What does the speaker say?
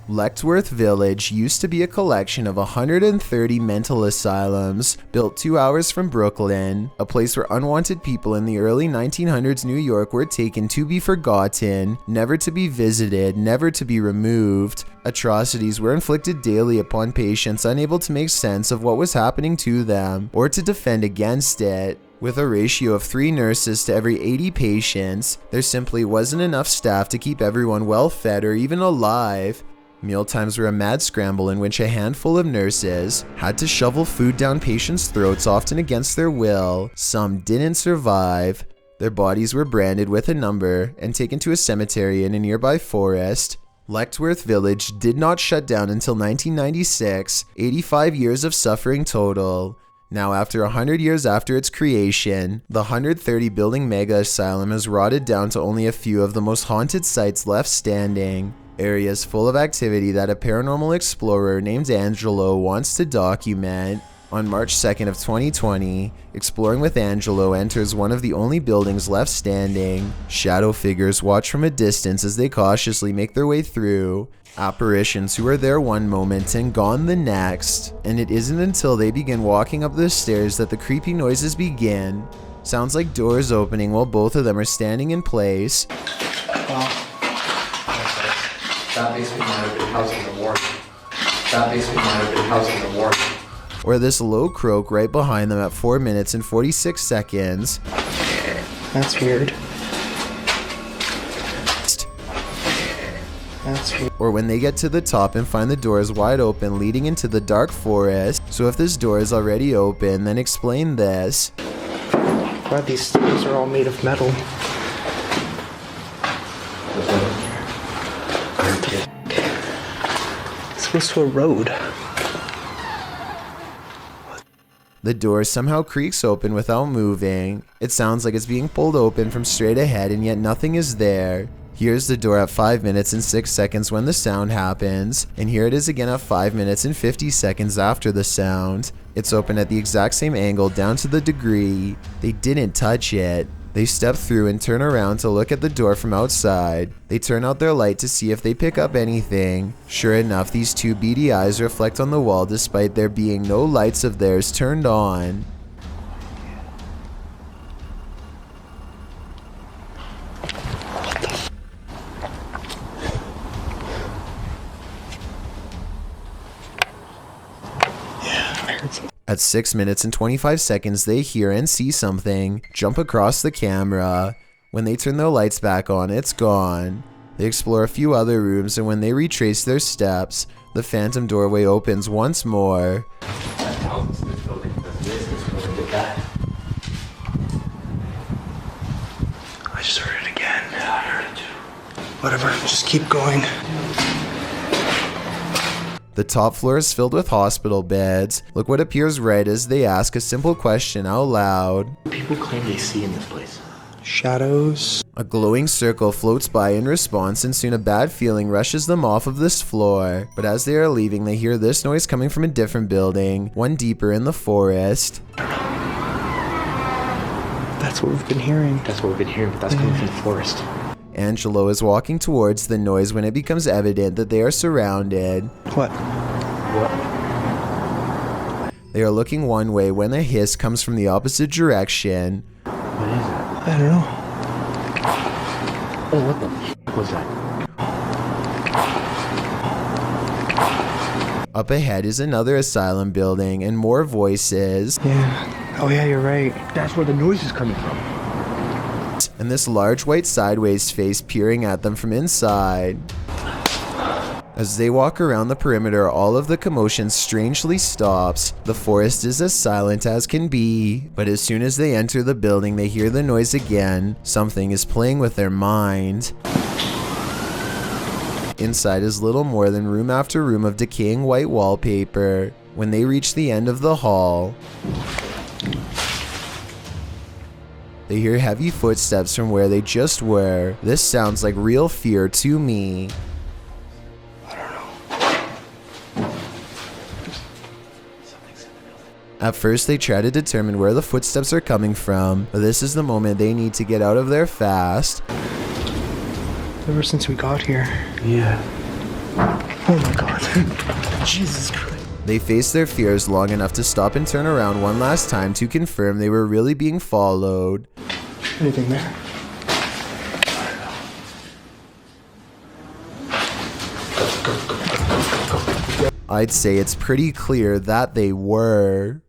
Letchworth Village used to be a collection of 130 mental asylums built 2 hours from Brooklyn, a place where unwanted people in the early 1900s New York were taken to be forgotten, never to be visited, never to be removed. Atrocities were inflicted daily upon patients unable to make sense of what was happening to them or to defend against it. With a ratio of 3 nurses to every 80 patients, there simply wasn't enough staff to keep everyone well fed or even alive. Mealtimes were a mad scramble in which a handful of nurses had to shovel food down patients' throats, often against their will. Some didn't survive. Their bodies were branded with a number and taken to a cemetery in a nearby forest. Letchworth Village did not shut down until 1996, 85 years of suffering total. Now, after 100 years after its creation, the 130-building mega asylum has rotted down to only a few of the most haunted sites left standing. Areas full of activity that a paranormal explorer named Angelo wants to document. On March 2nd of 2020, Exploring with Angelo enters one of the only buildings left standing. Shadow figures watch from a distance as they cautiously make their way through. Apparitions who are there one moment and gone the next. And it isn't until they begin walking up the stairs that the creepy noises begin. Sounds like doors opening while both of them are standing in place. That basement might have been housing the warden. That basement might have been housing the warden. Or this low croak right behind them at 4 minutes and 46 seconds. That's weird. That's weird. Or when they get to the top and find the doors wide open leading into the dark forest. So if this door is already open, then explain this. Glad these stairs are all made of metal. This goes to a road. The door somehow creaks open without moving. It sounds like it's being pulled open from straight ahead, and yet nothing is there. Here's the door at 5 minutes and 6 seconds when the sound happens, and here it is again at 5 minutes and 50 seconds after the sound. It's open at the exact same angle down to the degree. They didn't touch it. They step through and turn around to look at the door from outside. They turn out their light to see if they pick up anything. Sure enough, these two beady eyes reflect on the wall despite there being no lights of theirs turned on. At 6 minutes and 25 seconds, they hear and see something jump across the camera. When they turn their lights back on, it's gone. They explore a few other rooms, and when they retrace their steps, the phantom doorway opens once more. I just heard it again. Yeah, I heard it too. Whatever, just keep going. The top floor is filled with hospital beds. Look what appears right as they ask a simple question out loud. People claim they see in this place. Shadows. A glowing circle floats by in response, and soon a bad feeling rushes them off of this floor. But as they are leaving, they hear this noise coming from a different building, one deeper in the forest. That's what we've been hearing. That's what we've been hearing, but that's coming from the forest. Angelo is walking towards the noise when it becomes evident that they are surrounded. What? They are looking one way when a hiss comes from the opposite direction. What is that? I don't know. Oh, what the f was that? Up ahead is another asylum building and more voices. Yeah. Oh yeah, you're right. That's where the noise is coming from. And this large white sideways face peering at them from inside. As they walk around the perimeter, all of the commotion strangely stops. The forest is as silent as can be, but as soon as they enter the building, they hear the noise again. Something is playing with their mind. Inside is little more than room after room of decaying white wallpaper. When they reach the end of the hall, they hear heavy footsteps from where they just were. This sounds like real fear to me. At first, they try to determine where the footsteps are coming from, but this is the moment they need to get out of there fast. Ever since we got here. Yeah. Oh my God. Jesus Christ. They faced their fears long enough to stop and turn around one last time to confirm they were really being followed. Anything there? I'd say it's pretty clear that they were.